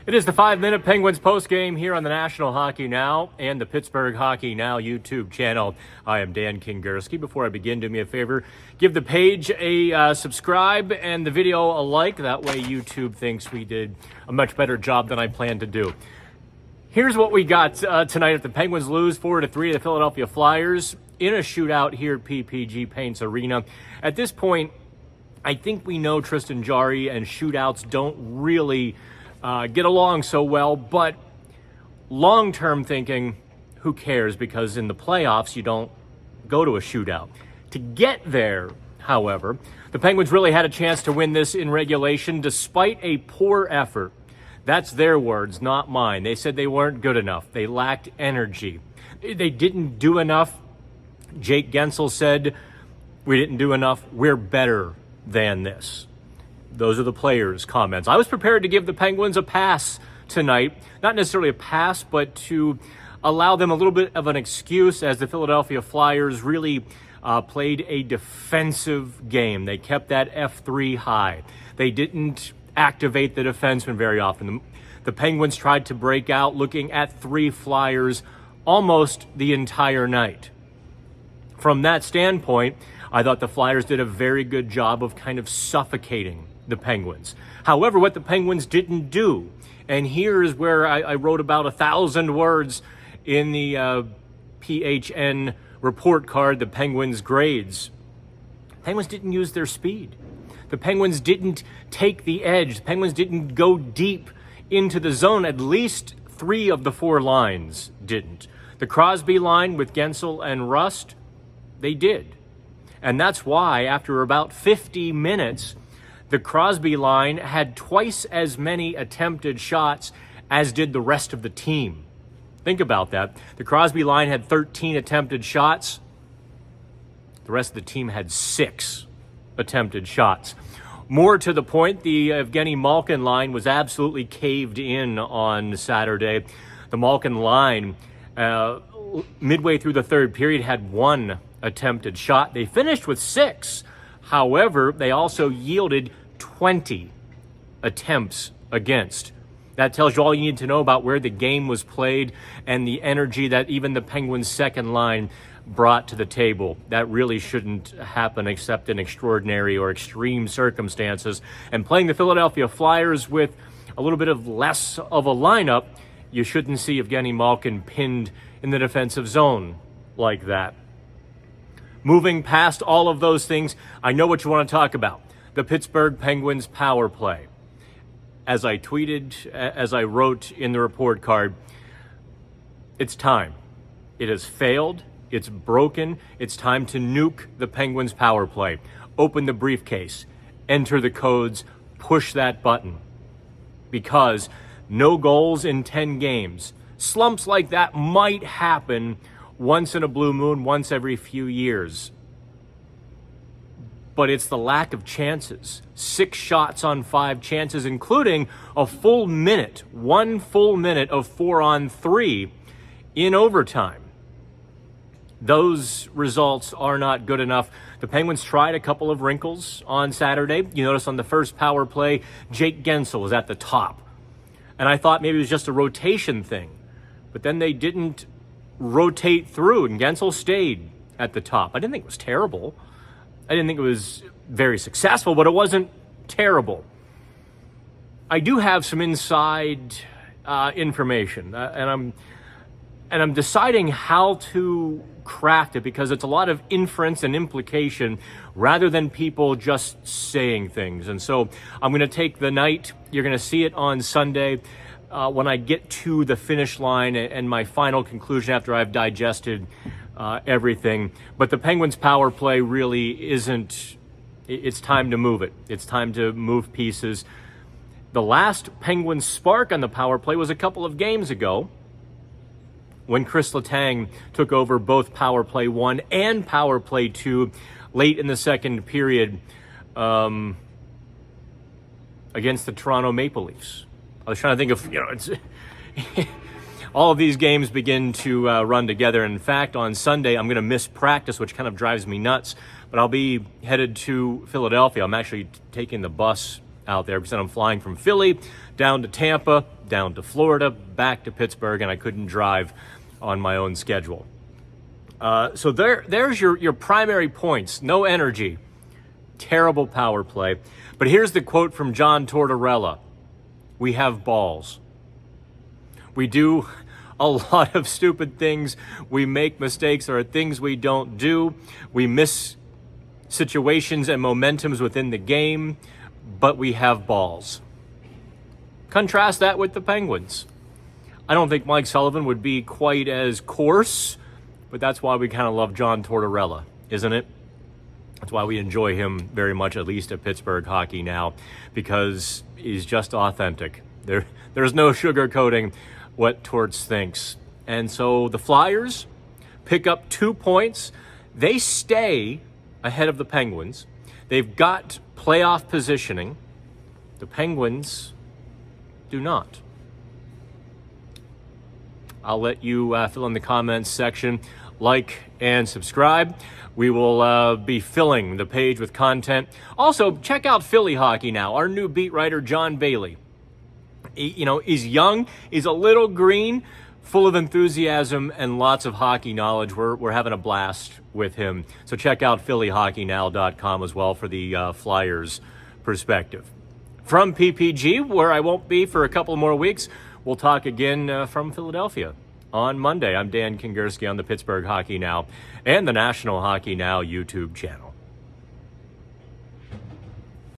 It is the 5-Minute Penguins postgame here on the National Hockey Now and the Pittsburgh Hockey Now YouTube channel. I am Dan Kingerski. Before I begin, do me a favor, give the page a subscribe and the video a like. That way YouTube thinks we did a much better job than I planned to do. Here's what we got tonight. If the Penguins lose 4-3 to the Philadelphia Flyers in a shootout here at PPG Paints Arena. At this point, I think we know Tristan Jarry and shootouts don't really get along so well, but long-term thinking, who cares? Because in the playoffs, you don't go to a shootout. To get there, however, the Penguins really had a chance to win this in regulation despite a poor effort. That's their words, not mine. They said they weren't good enough. They lacked energy. They didn't do enough. Jake Gensel said, "We didn't do enough. We're better than this." Those are the players' comments. I was prepared to give the Penguins a pass tonight. Not necessarily a pass, but to allow them a little bit of an excuse, as the Philadelphia Flyers really played a defensive game. They kept that F3 high. They didn't activate the defenseman very often. The Penguins tried to break out, looking at 3 Flyers almost the entire night. From that standpoint, I thought the Flyers did a very good job of kind of suffocating the Penguins. However, what the Penguins didn't do, and here is where I wrote about 1,000 words in the PHN report card, the Penguins' grades. Penguins didn't use their speed. The Penguins didn't take the edge. The Penguins didn't go deep into the zone. At least 3 of the 4 lines didn't. The Crosby line with Gensel and Rust, they did. And that's why, after about 50 minutes, the Crosby line had twice as many attempted shots as did the rest of the team. Think about that. The Crosby line had 13 attempted shots. The rest of the team had 6 attempted shots. More to the point, the Evgeny Malkin line was absolutely caved in on Saturday. The Malkin line, midway through the third period, had 1 attempted shot. They finished with 6. However, they also yielded 20 attempts against. That tells you all you need to know about where the game was played and the energy that even the Penguins' second line brought to the table. That really shouldn't happen except in extraordinary or extreme circumstances. And playing the Philadelphia Flyers with a little bit of less of a lineup, you shouldn't see Evgeny Malkin pinned in the defensive zone like that. Moving past all of those things, I know what you want to talk about. The Pittsburgh Penguins power play. As I tweeted, as I wrote in the report card, it's time. It has failed. It's broken. It's time to nuke the Penguins power play. Open the briefcase. Enter the codes. Push that button. Because no goals in 10 games. Slumps like that might happen once in a blue moon, once every few years. But it's the lack of chances. 6 shots on 5 chances, including a full minute, 1 full minute of 4-on-3 in overtime. Those results are not good enough. The Penguins tried a couple of wrinkles on Saturday. You notice on the first power play, Jake Gensel was at the top. And I thought maybe it was just a rotation thing. But then they didn't rotate through, and Gensel stayed at the top. I didn't think it was terrible. I didn't think it was very successful, but it wasn't terrible. I do have some inside information, and I'm deciding how to craft it, because it's a lot of inference and implication rather than people just saying things. And so I'm going to take the night. You're going to see it on Sunday when I get to the finish line and my final conclusion after I've digested everything. But the Penguins power play really isn't, it's time to move it. It's time to move pieces. The last Penguins spark on the power play was a couple of games ago when Chris Letang took over both power play 1 and power play 2 late in the second period against the Toronto Maple Leafs. I was trying to think of, it's all of these games begin to run together. In fact, on Sunday, I'm going to miss practice, which kind of drives me nuts. But I'll be headed to Philadelphia. I'm actually taking the bus out there because I'm flying from Philly down to Tampa, down to Florida, back to Pittsburgh, and I couldn't drive on my own schedule. So there's your primary points. No energy. Terrible power play. But here's the quote from John Tortorella. We have balls. We do a lot of stupid things. We make mistakes. There are things we don't do. We miss situations and momentums within the game, but we have balls. Contrast that with the Penguins. I don't think Mike Sullivan would be quite as coarse, but that's why we kind of love John Tortorella, isn't it? That's why we enjoy him very much, at least at Pittsburgh Hockey Now, because he's just authentic. There's no sugarcoating what Torts thinks. And so the Flyers pick up 2 points. They stay ahead of the Penguins. They've got playoff positioning. The Penguins do not. I'll let you fill in the comments section, like and subscribe. We will be filling the page with content. Also, check out Philly Hockey Now. Our new beat writer, John Bailey. He's young. He's a little green, full of enthusiasm and lots of hockey knowledge. We're having a blast with him. So check out PhillyHockeyNow.com as well for the Flyers perspective. From PPG, where I won't be for a couple more weeks, we'll talk again from Philadelphia on Monday. I'm Dan Kingerski on the Pittsburgh Hockey Now and the National Hockey Now YouTube channel.